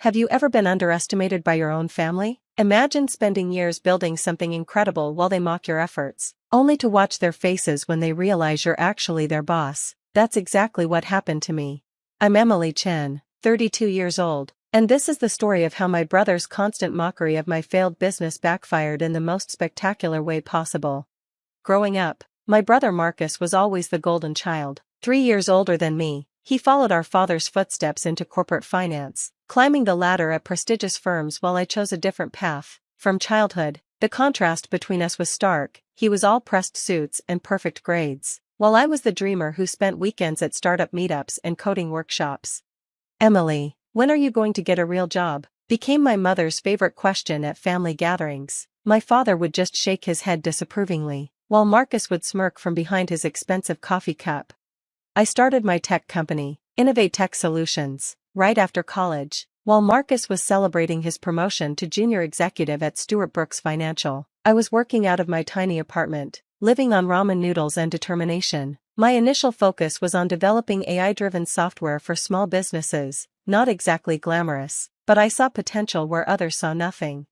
Have you ever been underestimated by your own family? Imagine spending years building something incredible while they mock your efforts, only to watch their faces when they realize you're actually their boss. That's exactly what happened to me. I'm Emily Chen, 32 years old, and this is the story of how my brother's constant mockery of my failed business backfired in the most spectacular way possible. Growing up, my brother Marcus was always the golden child. 3 years older than me, he followed our father's footsteps into corporate finance, climbing the ladder at prestigious firms while I chose a different path. From childhood, the contrast between us was stark. He was all pressed suits and perfect grades, while I was the dreamer who spent weekends at startup meetups and coding workshops. "Emily, when are you going to get a real job?" became my mother's favorite question at family gatherings. My father would just shake his head disapprovingly, while Marcus would smirk from behind his expensive coffee cup. I started my tech company, Innovate Tech Solutions, right after college, while Marcus was celebrating his promotion to junior executive at Stewart Brooks Financial. I was working out of my tiny apartment, living on ramen noodles and determination. My initial focus was on developing AI-driven software for small businesses, not exactly glamorous, but I saw potential where others saw nothing.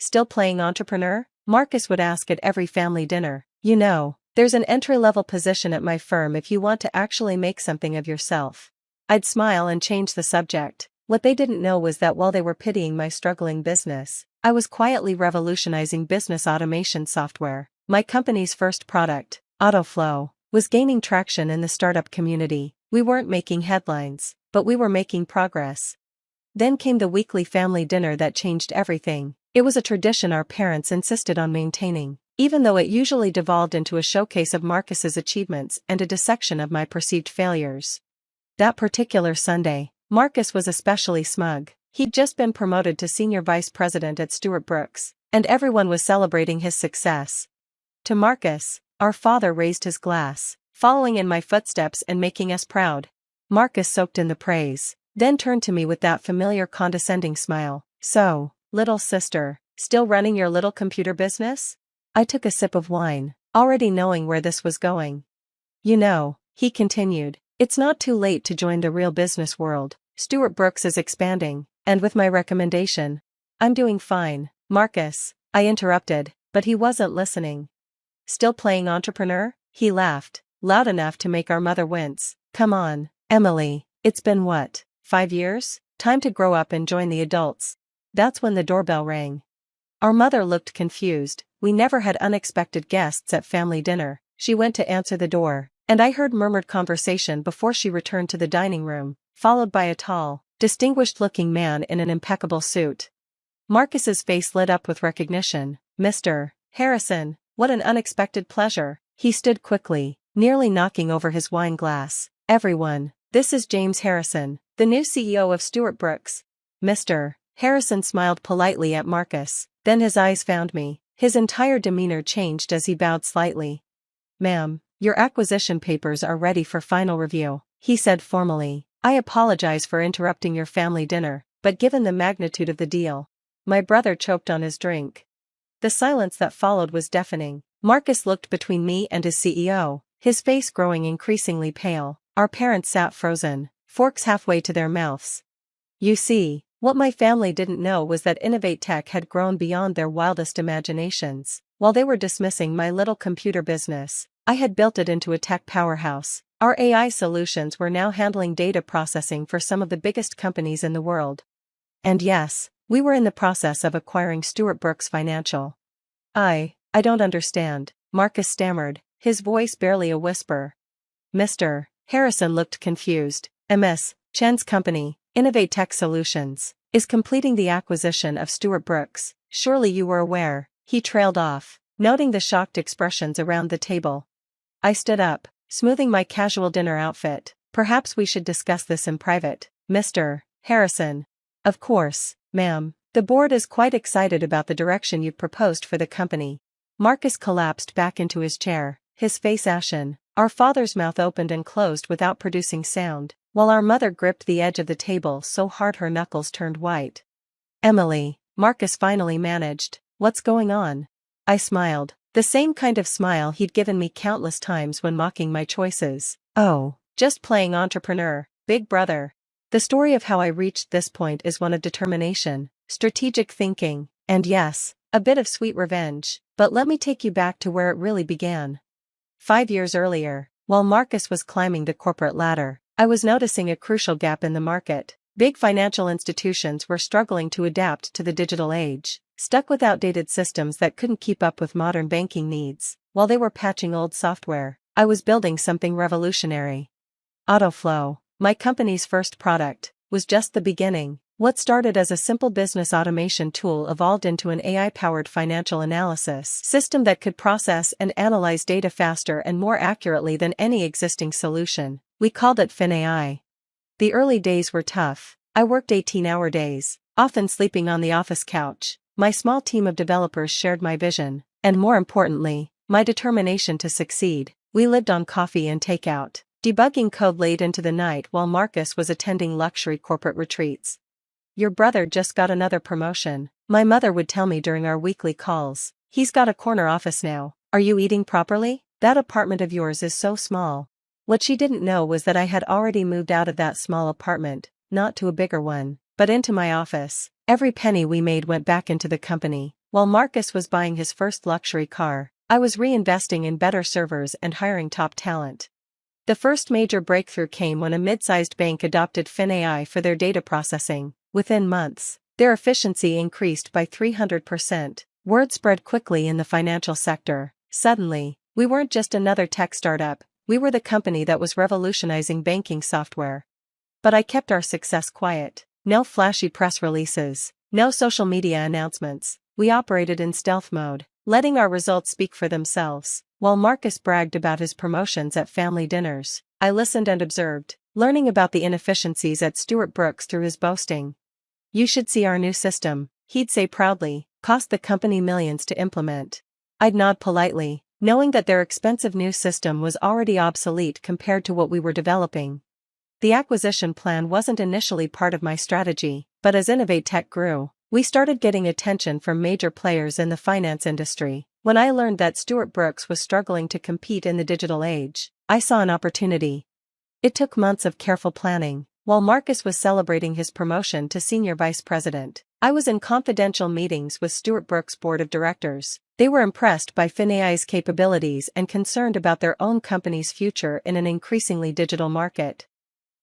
"Still playing entrepreneur?" Marcus would ask at every family dinner. "You know, there's an entry-level position at my firm if you want to actually make something of yourself." I'd smile and change the subject. What they didn't know was that while they were pitying my struggling business, I was quietly revolutionizing business automation software. My company's first product, AutoFlow, was gaining traction in the startup community. We weren't making headlines, but we were making progress. Then came the weekly family dinner that changed everything. It was a tradition our parents insisted on maintaining, even though it usually devolved into a showcase of Marcus's achievements and a dissection of my perceived failures. That particular Sunday, Marcus was especially smug. He'd just been promoted to senior vice president at Stewart Brooks, and everyone was celebrating his success. To Marcus, our father raised his glass, following in my footsteps and making us proud. Marcus soaked in the praise, then turned to me with that familiar condescending smile. "So, little sister, still running your little computer business?" I took a sip of wine, already knowing where this was going. "You know," he continued, "it's not too late to join the real business world. Stewart Brooks is expanding, and with my recommendation." "I'm doing fine, Marcus," I interrupted, but he wasn't listening. "Still playing entrepreneur?" He laughed, loud enough to make our mother wince. "Come on, Emily, it's been what, 5 years? Time to grow up and join the adults." That's when the doorbell rang. Our mother looked confused. We never had unexpected guests at family dinner. She went to answer the door, and I heard murmured conversation before she returned to the dining room, followed by a tall, distinguished-looking man in an impeccable suit. Marcus's face lit up with recognition. "Mr. Harrison, what an unexpected pleasure." He stood quickly, nearly knocking over his wine glass. "Everyone, this is James Harrison, the new CEO of Stewart Brooks." Mr. Harrison smiled politely at Marcus, then his eyes found me. His entire demeanor changed as he bowed slightly. "Ma'am, your acquisition papers are ready for final review," he said formally. "I apologize for interrupting your family dinner, but given the magnitude of the deal..." My brother choked on his drink. The silence that followed was deafening. Marcus looked between me and his CEO, his face growing increasingly pale. Our parents sat frozen, forks halfway to their mouths. You see, what my family didn't know was that Innovate Tech had grown beyond their wildest imaginations. While they were dismissing my little computer business, I had built it into a tech powerhouse. Our AI solutions were now handling data processing for some of the biggest companies in the world. And yes, we were in the process of acquiring Stewart Brooks Financial. I don't understand," Marcus stammered, his voice barely a whisper. Mr. Harrison looked confused. "Ms. Chen's company, Innovate Tech Solutions, is completing the acquisition of Stewart Brooks. Surely you were aware." He trailed off, noting the shocked expressions around the table. I stood up, smoothing my casual dinner outfit. "Perhaps we should discuss this in private, Mr. Harrison." "Of course, ma'am. The board is quite excited about the direction you've proposed for the company." Marcus collapsed back into his chair, his face ashen. Our father's mouth opened and closed without producing sound, while our mother gripped the edge of the table so hard her knuckles turned white. "Emily," Marcus finally managed, "what's going on?" I smiled, the same kind of smile he'd given me countless times when mocking my choices. "Oh, just playing entrepreneur, big brother." The story of how I reached this point is one of determination, strategic thinking, and yes, a bit of sweet revenge, but let me take you back to where it really began. 5 years earlier, while Marcus was climbing the corporate ladder, I was noticing a crucial gap in the market. Big financial institutions were struggling to adapt to the digital age, stuck with outdated systems that couldn't keep up with modern banking needs. While they were patching old software, I was building something revolutionary. AutoFlow, my company's first product, was just the beginning. What started as a simple business automation tool evolved into an AI-powered financial analysis system that could process and analyze data faster and more accurately than any existing solution. We called it FinAI. The early days were tough. I worked 18-hour days, often sleeping on the office couch. My small team of developers shared my vision, and more importantly, my determination to succeed. We lived on coffee and takeout, debugging code late into the night while Marcus was attending luxury corporate retreats. "Your brother just got another promotion," my mother would tell me during our weekly calls. "He's got a corner office now. Are you eating properly? That apartment of yours is so small." What she didn't know was that I had already moved out of that small apartment, not to a bigger one, but into my office. Every penny we made went back into the company. While Marcus was buying his first luxury car, I was reinvesting in better servers and hiring top talent. The first major breakthrough came when a mid-sized bank adopted FinAI for their data processing. Within months, their efficiency increased by 300%. Word spread quickly in the financial sector. Suddenly, we weren't just another tech startup, we were the company that was revolutionizing banking software. But I kept our success quiet. No flashy press releases, no social media announcements. We operated in stealth mode, letting our results speak for themselves. While Marcus bragged about his promotions at family dinners, I listened and observed, learning about the inefficiencies at Stewart Brooks through his boasting. "You should see our new system," he'd say proudly, "cost the company millions to implement." I'd nod politely, knowing that their expensive new system was already obsolete compared to what we were developing. The acquisition plan wasn't initially part of my strategy, but as Innovate Tech grew, we started getting attention from major players in the finance industry. When I learned that Stewart Brooks was struggling to compete in the digital age, I saw an opportunity. It took months of careful planning. While Marcus was celebrating his promotion to senior vice president, I was in confidential meetings with Stewart Brooks' board of directors. They were impressed by FinAI's capabilities and concerned about their own company's future in an increasingly digital market.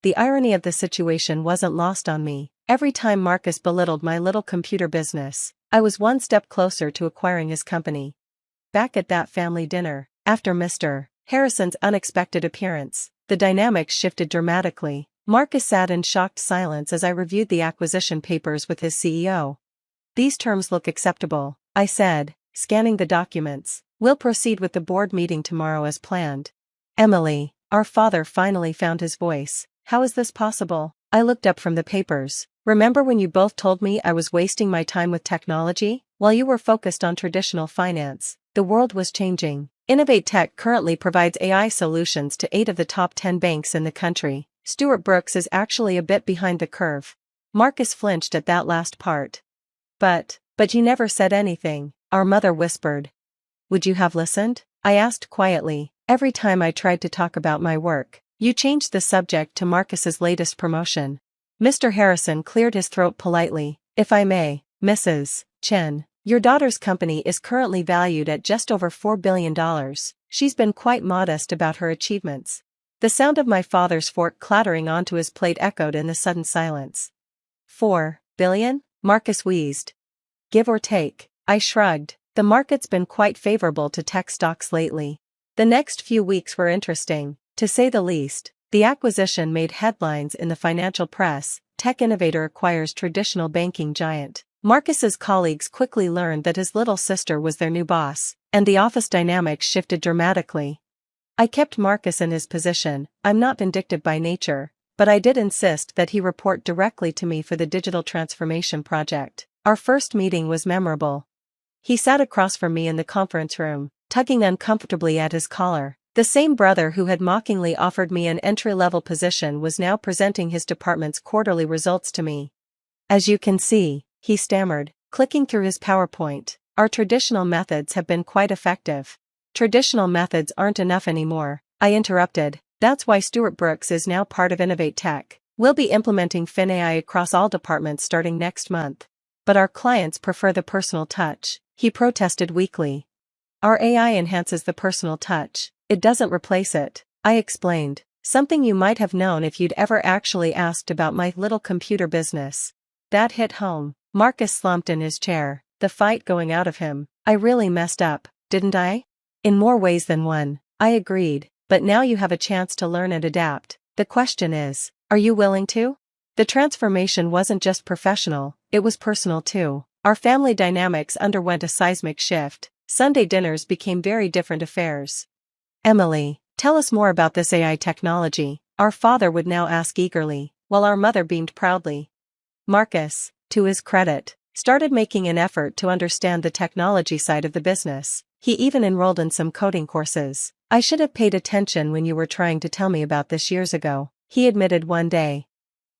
The irony of the situation wasn't lost on me. Every time Marcus belittled my little computer business, I was one step closer to acquiring his company. Back at that family dinner, after Mr. Harrison's unexpected appearance, the dynamics shifted dramatically. Marcus sat in shocked silence as I reviewed the acquisition papers with his CEO. "These terms look acceptable," I said, scanning the documents. "We'll proceed with the board meeting tomorrow as planned." "Emily," our father finally found his voice, "how is this possible?" I looked up from the papers. "Remember when you both told me I was wasting my time with technology? While you were focused on traditional finance, the world was changing. Innovate Tech currently provides AI solutions to 8 of the top 10 banks in the country. Stewart Brooks is actually a bit behind the curve." Marcus flinched at that last part. But you never said anything," our mother whispered. "Would you have listened?" I asked quietly. "Every time I tried to talk about my work, you changed the subject to Marcus's latest promotion." Mr. Harrison cleared his throat politely. "If I may, Mrs. Chen, your daughter's company is currently valued at just over $4 billion. She's been quite modest about her achievements." The sound of my father's fork clattering onto his plate echoed in the sudden silence. "$4 billion? Marcus wheezed. "Give or take." I shrugged. The market's been quite favorable to tech stocks lately. The next few weeks were interesting, to say the least. The acquisition made headlines in the financial press. Tech innovator acquires traditional banking giant. Marcus's colleagues quickly learned that his little sister was their new boss, and the office dynamics shifted dramatically. I kept Marcus in his position. I'm not vindictive by nature, but I did insist that he report directly to me for the digital transformation project. Our first meeting was memorable. He sat across from me in the conference room, tugging uncomfortably at his collar. The same brother who had mockingly offered me an entry-level position was now presenting his department's quarterly results to me. "As you can see," he stammered, clicking through his PowerPoint, "our traditional methods have been quite effective." "Traditional methods aren't enough anymore," I interrupted. "That's why Stewart Brooks is now part of Innovate Tech. We'll be implementing FinAI across all departments starting next month. But our clients prefer the personal touch, he protested weakly. Our AI enhances the personal touch, it doesn't replace it, I explained. Something you might have known if you'd ever actually asked about my little computer business. That hit home. Marcus slumped in his chair, the fight going out of him. I really messed up, didn't I? In more ways than one, I agreed, but now you have a chance to learn and adapt. The question is, are you willing to? The transformation wasn't just professional, it was personal too. Our family dynamics underwent a seismic shift. Sunday dinners became very different affairs. Emily, tell us more about this AI technology, our father would now ask eagerly, while our mother beamed proudly. Marcus, to his credit, started making an effort to understand the technology side of the business. He even enrolled in some coding courses. I should have paid attention when you were trying to tell me about this years ago, he admitted one day.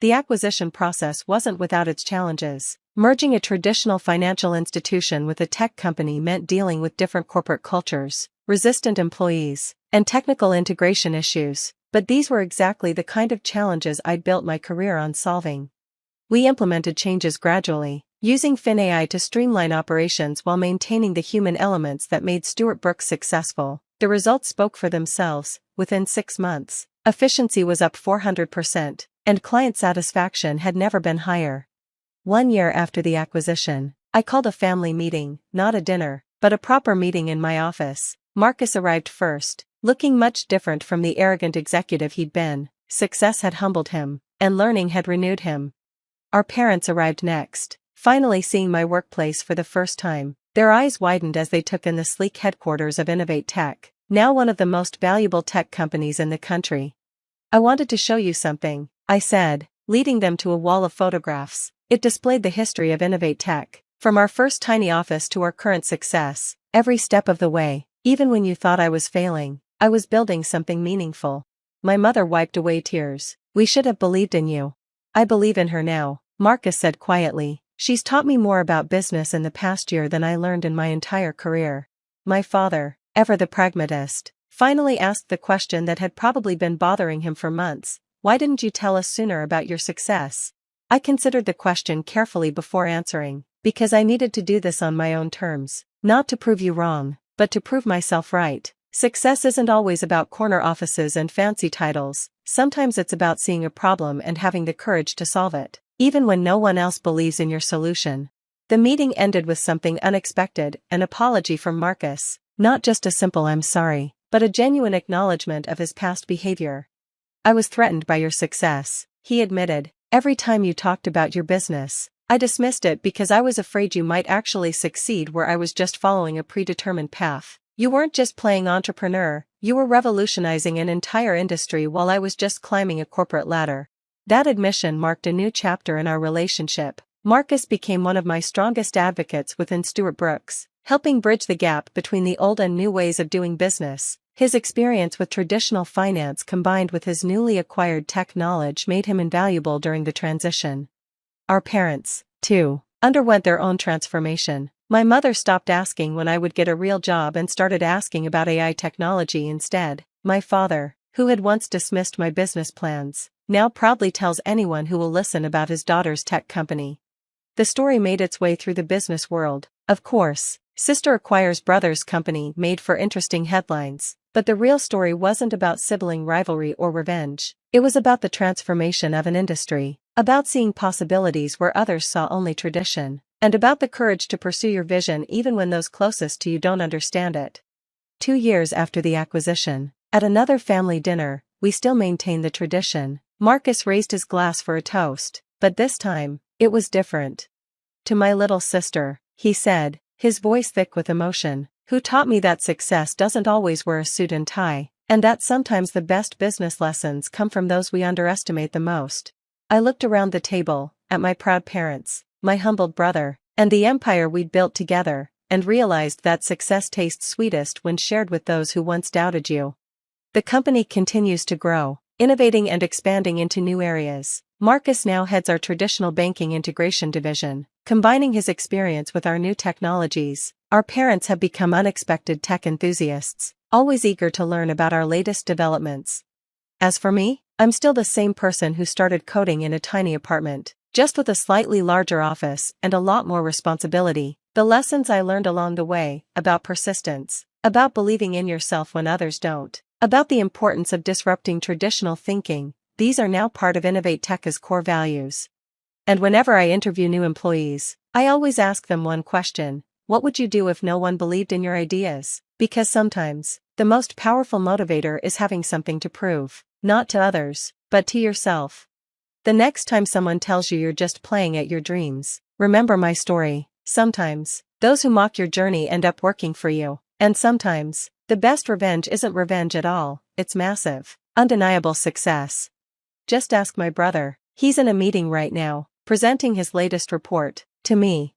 The acquisition process wasn't without its challenges. Merging a traditional financial institution with a tech company meant dealing with different corporate cultures, resistant employees, and technical integration issues, but these were exactly the kind of challenges I'd built my career on solving. We implemented changes gradually, using FinAI to streamline operations while maintaining the human elements that made Stewart Brooks successful. The results spoke for themselves. Within 6 months, efficiency was up 400%, and client satisfaction had never been higher. 1 year after the acquisition, I called a family meeting, not a dinner, but a proper meeting in my office. Marcus arrived first, looking much different from the arrogant executive he'd been. Success had humbled him, and learning had renewed him. Our parents arrived next, finally seeing my workplace for the first time. Their eyes widened as they took in the sleek headquarters of Innovate Tech, now one of the most valuable tech companies in the country. I wanted to show you something, I said, leading them to a wall of photographs. It displayed the history of Innovate Tech, from our first tiny office to our current success. Every step of the way, even when you thought I was failing, I was building something meaningful. My mother wiped away tears. We should have believed in you. I believe in her now, Marcus said quietly. She's taught me more about business in the past year than I learned in my entire career. My father, ever the pragmatist, finally asked the question that had probably been bothering him for months. Why didn't you tell us sooner about your success? I considered the question carefully before answering, because I needed to do this on my own terms, not to prove you wrong, but to prove myself right. Success isn't always about corner offices and fancy titles. Sometimes it's about seeing a problem and having the courage to solve it, even when no one else believes in your solution. The meeting ended with something unexpected, an apology from Marcus, not just a simple "I'm sorry," but a genuine acknowledgement of his past behavior. I was threatened by your success, he admitted. Every time you talked about your business, I dismissed it because I was afraid you might actually succeed where I was just following a predetermined path. You weren't just playing entrepreneur, you were revolutionizing an entire industry while I was just climbing a corporate ladder. That admission marked a new chapter in our relationship. Marcus became one of my strongest advocates within Stewart Brooks, helping bridge the gap between the old and new ways of doing business. His experience with traditional finance combined with his newly acquired tech knowledge made him invaluable during the transition. Our parents, too, underwent their own transformation. My mother stopped asking when I would get a real job and started asking about AI technology instead. My father, who had once dismissed my business plans, now proudly tells anyone who will listen about his daughter's tech company. The story made its way through the business world. Of course, sister acquires brother's company made for interesting headlines, but the real story wasn't about sibling rivalry or revenge. It was about the transformation of an industry, about seeing possibilities where others saw only tradition, and about the courage to pursue your vision even when those closest to you don't understand it. 2 years after the acquisition, at another family dinner, we still maintained the tradition. Marcus raised his glass for a toast, but this time, it was different. To my little sister, he said, his voice thick with emotion, who taught me that success doesn't always wear a suit and tie, and that sometimes the best business lessons come from those we underestimate the most. I looked around the table, at my proud parents, my humbled brother, and the empire we'd built together, and realized that success tastes sweetest when shared with those who once doubted you. The company continues to grow, innovating and expanding into new areas. Marcus now heads our traditional banking integration division, combining his experience with our new technologies. Our parents have become unexpected tech enthusiasts, always eager to learn about our latest developments. As for me, I'm still the same person who started coding in a tiny apartment, just with a slightly larger office and a lot more responsibility. The lessons I learned along the way, about persistence, about believing in yourself when others don't, about the importance of disrupting traditional thinking, these are now part of Innovate Tech's core values. And whenever I interview new employees, I always ask them one question: what would you do if no one believed in your ideas? Because sometimes, the most powerful motivator is having something to prove, not to others, but to yourself. The next time someone tells you you're just playing at your dreams, remember my story. Sometimes, those who mock your journey end up working for you. And sometimes, the best revenge isn't revenge at all, it's massive, undeniable success. Just ask my brother. He's in a meeting right now, presenting his latest report to me.